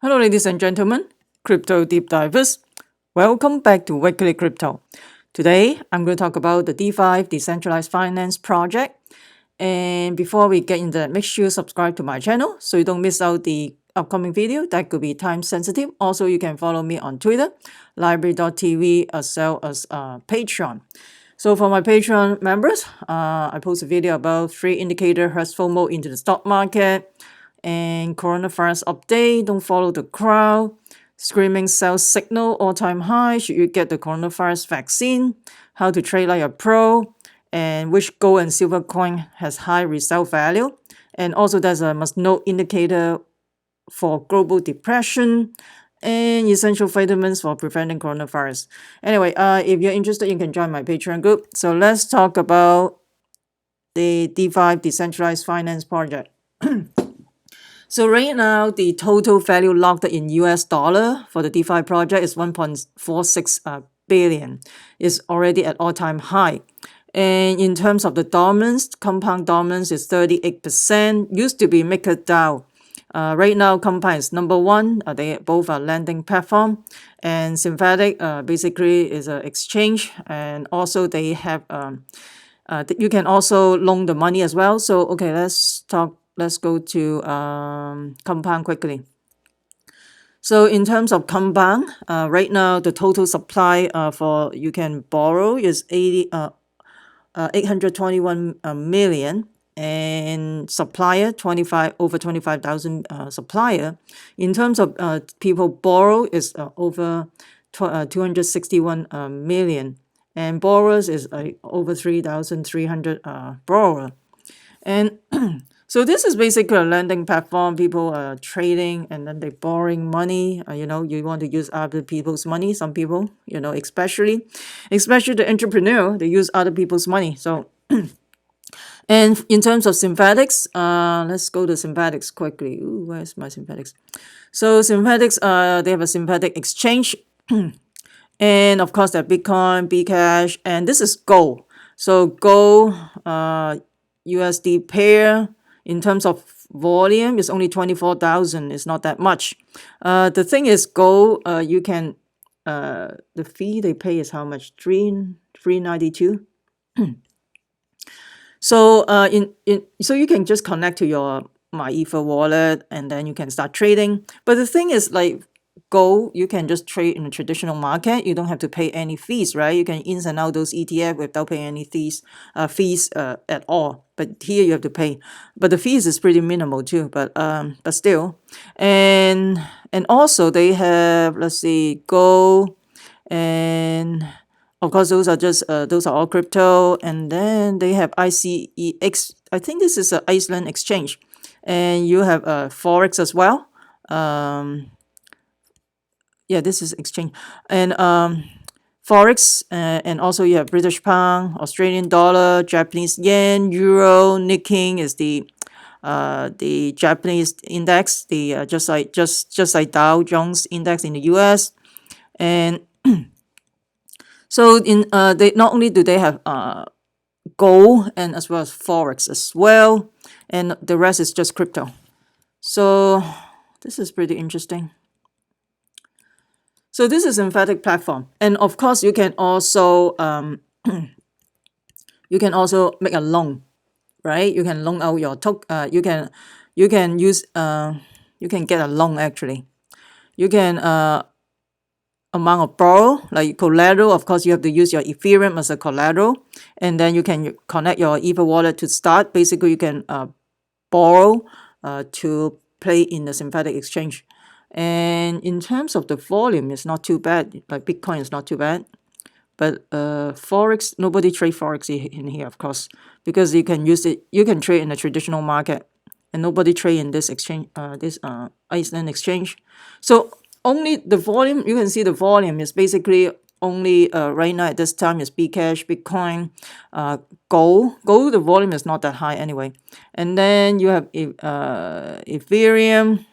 Hello, ladies and gentlemen, crypto deep divers. Welcome back to Weekly Crypto. Today, I'm going to talk about the DeFi Decentralized Finance project. And before we get into that, make sure you subscribe to my channel so you don't miss out the upcoming video that could be time sensitive. Also, you can follow me on Twitter, library.tv, as well as Patreon. So for my Patreon members, I post a video about 3 indicator has FOMO into the stock market and coronavirus update. Don't follow the crowd. Screaming sales signal all-time high. Should you get the coronavirus vaccine? How to trade like a pro? And which gold and silver coin has high resale value? And also there's a must-know indicator for global depression and essential vitamins for preventing coronavirus. Anyway, if you're interested, you can join my Patreon group. So let's talk about the DeFi Decentralized Finance project. So right now, the total value locked in US dollar for the DeFi project is 1.46 billion. It's already at all-time high. And in terms of the dominance, compound dominance is 38%. Used to be MakerDAO. Right now, Compound is number one. They both are lending platform. And Synthetix basically is an exchange. And also they have, you can also loan the money as well. So, okay, let's go to Compound quickly. So in terms of Compound, right now the total supply for you can borrow is 821 million, and supplier over 25,000 supplier. In terms of people borrow is over 261 million, and borrowers is over 3,300 borrower. And so this is basically a lending platform. People are trading and then they're borrowing money. You want to use other people's money. Some people, especially the entrepreneur, they use other people's money. So, and in terms of Synthetix, let's go to Synthetix quickly. Ooh, where's my Synthetix? So Synthetix, they have a Synthetix exchange. And of course, that Bitcoin, Bcash, and this is gold. So gold, USD pair, in terms of volume, it's only 24,000. It's not that much. The thing is, gold, you can, the fee they pay is how much? 392. So so you can just connect to your MyEther wallet and then you can start trading. But the thing is, like gold, you can just trade in the traditional market. You don't have to pay any fees, right? You can ins and out those ETF without paying any fees at all. But here you have to pay. But the fees is pretty minimal too. But still, and also they have, let's see, gold, and of course those are all crypto. And then they have ICEX. I think this is an Iceland exchange, and you have Forex as well. Yeah, this is exchange. And Forex, and also you have British pound, Australian dollar, Japanese yen, euro. Nikkei is the Japanese index, the just like Dow Jones index in the US. And so they not only do they have gold and as well as Forex as well, and the rest is just crypto. So this is pretty interesting. So this is Synthetix platform, and of course you can also make a loan, right? You can loan out your you can use you can get a loan actually. You can amount of borrow like collateral. Of course, you have to use your Ethereum as a collateral, and then you can connect your Ether wallet to start. Basically, you can borrow to play in the Synthetix exchange. And in terms of the volume, it's not too bad. Like Bitcoin is not too bad. But Forex, nobody trade Forex in here, of course, because you can use it. You can trade in the traditional market, and nobody trade in this exchange, this Iceland exchange. So only the volume, you can see the volume is basically only right now at this time is Bcash, Bitcoin, gold. Gold, the volume is not that high anyway. And then you have Ethereum.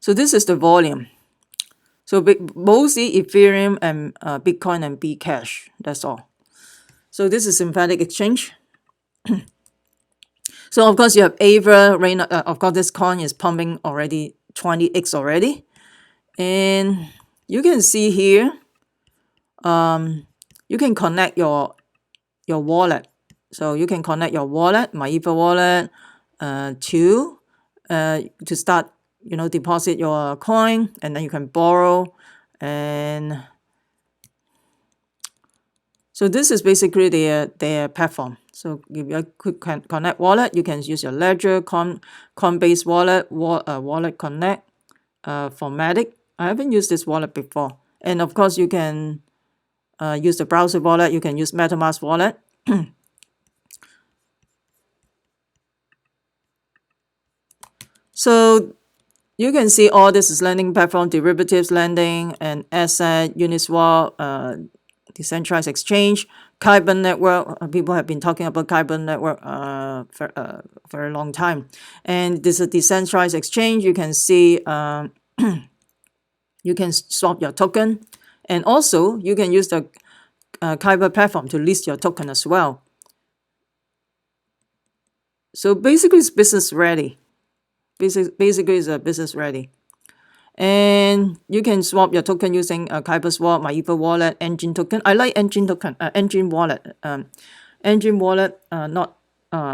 So this is the volume. So mostly Ethereum and Bitcoin and Bcash. That's all. So this is Synthetix exchange. So of course you have Aave right now. Of course this coin is pumping already 20x already. And you can see here, you can connect your wallet. So you can connect your wallet, my Ether wallet, to start, deposit your coin, and then you can borrow. And so this is basically their platform. So if you could connect wallet, you can use your Ledger, Coinbase wallet, Wallet Connect, Formatic. I haven't used this wallet before. And of course, you can use the browser wallet. You can use MetaMask wallet. So you can see all this is lending platform, derivatives lending, and asset, Uniswap, decentralized exchange, Carbon network. People have been talking about Carbon network for a long time. And this is a decentralized exchange. You can see you can swap your token. And also, you can use the Kyber platform to list your token as well. So basically, it's business ready. Basically, it's a business ready. And you can swap your token using Kyber Swap, my Ether wallet, Engine token. I like Engine token, Engine wallet. Engine wallet, not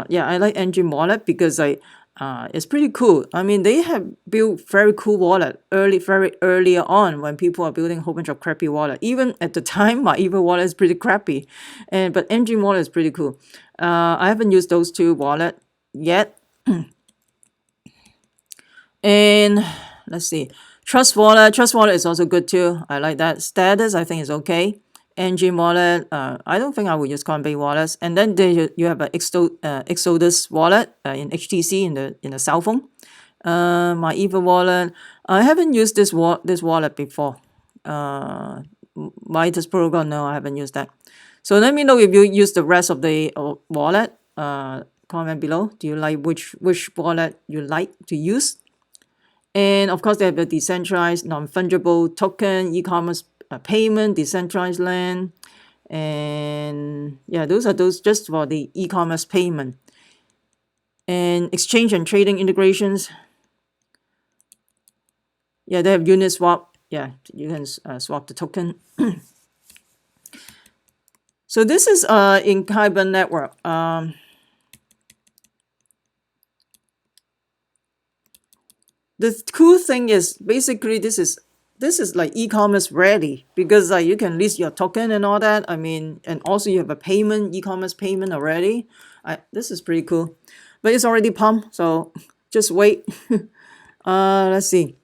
yeah, I like Engine wallet because it's pretty cool. I mean, they have built very cool wallet very earlier on when people are building a whole bunch of crappy wallet. Even at the time, my Ether wallet is pretty crappy, but Engine wallet is pretty cool. I haven't used those two wallet yet. And let's see, Trust wallet is also good too. I like that. Status, I think, is okay. Engine wallet, I don't think I would use Coinbase wallets. And then you have a Exodus wallet in HTC in the cell phone. My Ether wallet, I haven't used this wallet before. Midas Protocol, no, I haven't used that. So let me know if you use the rest of the wallet. Comment below. Do you like which wallet you like to use? And of course, they have the decentralized, non-fungible token, e-commerce payment, decentralized land. And yeah, those are just for the e-commerce payment. And exchange and trading integrations. Yeah, they have Uniswap. Yeah, you can swap the token. So this is in Kyber network. The cool thing is basically this is like e-commerce ready because you can list your token and all that. I mean, and also you have a payment, e-commerce payment already. This is pretty cool, but it's already pumped, so just wait. Let's see.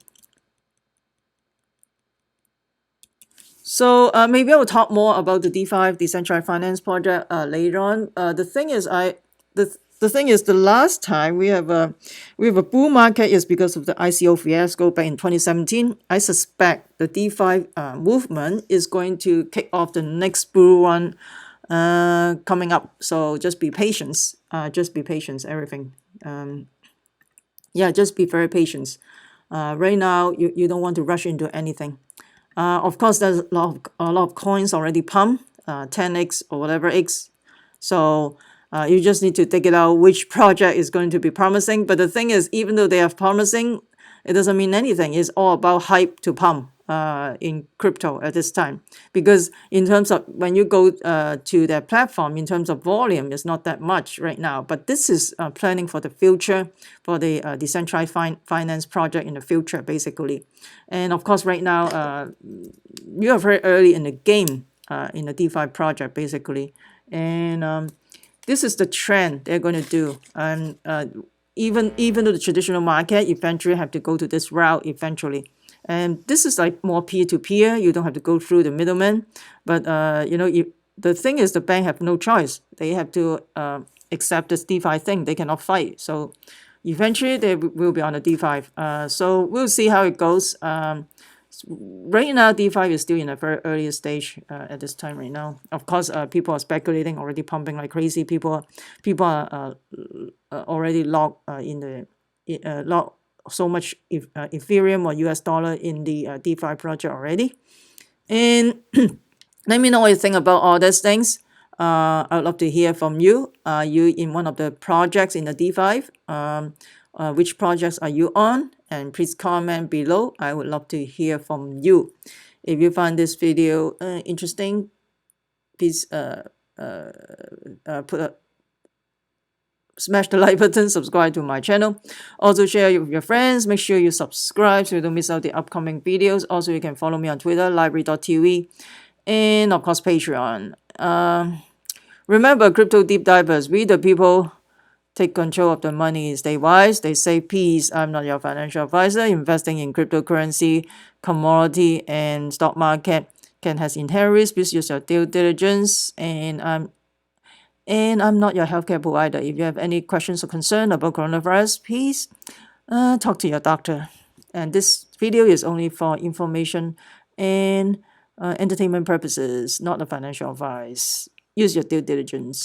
So maybe I will talk more about the DeFi decentralized finance project later on. The thing is, the thing is, the last time we have a bull market is because of the ICO fiasco back in 2017. I suspect the DeFi movement is going to kick off the next bull run coming up. So just be patient. Just be patient. Everything. Yeah, just be very patient. Right now, you don't want to rush into anything. Of course, there's a lot of coins already pumped, 10x or whatever x. So you just need to take it out which project is going to be promising. But the thing is, even though they are promising, it doesn't mean anything. It's all about hype to pump in crypto at this time. Because in terms of when you go to their platform, in terms of volume, it's not that much right now. But this is planning for the future, for the decentralized finance project in the future, basically. And of course, right now, you are very early in the game in the DeFi project, basically. And this is the trend they're going to do. And even though the traditional market eventually have to go to this route eventually. And this is like more peer-to-peer. You don't have to go through the middleman. But, the thing is the bank have no choice. They have to accept this DeFi thing. They cannot fight. So eventually they will be on the DeFi. So we'll see how it goes. Right now, DeFi is still in a very early stage at this time right now. Of course, people are speculating, already pumping like crazy. People are already locked in the locked so much Ethereum or US dollar in the DeFi project already. And let me know what you think about all these things. I would love to hear from you. You in one of the projects in the DeFi? Which projects are you on? and please comment below. I would love to hear from you. If you find this video interesting, please smash the like button, subscribe to my channel. Also share it with your friends. Make sure you subscribe so you don't miss out the upcoming videos. Also, you can follow me on Twitter, library.tv, and of course Patreon. Remember, crypto deep divers, we the people take control of the money. Stay wise, stay safe, peace. I'm not your financial advisor. Investing in cryptocurrency, commodity, and stock market can has inherent risks. Please use your due diligence. And I'm not your healthcare provider. If you have any questions or concern about coronavirus, please talk to your doctor. And this video is only for information and entertainment purposes, not a financial advice. Use your due diligence.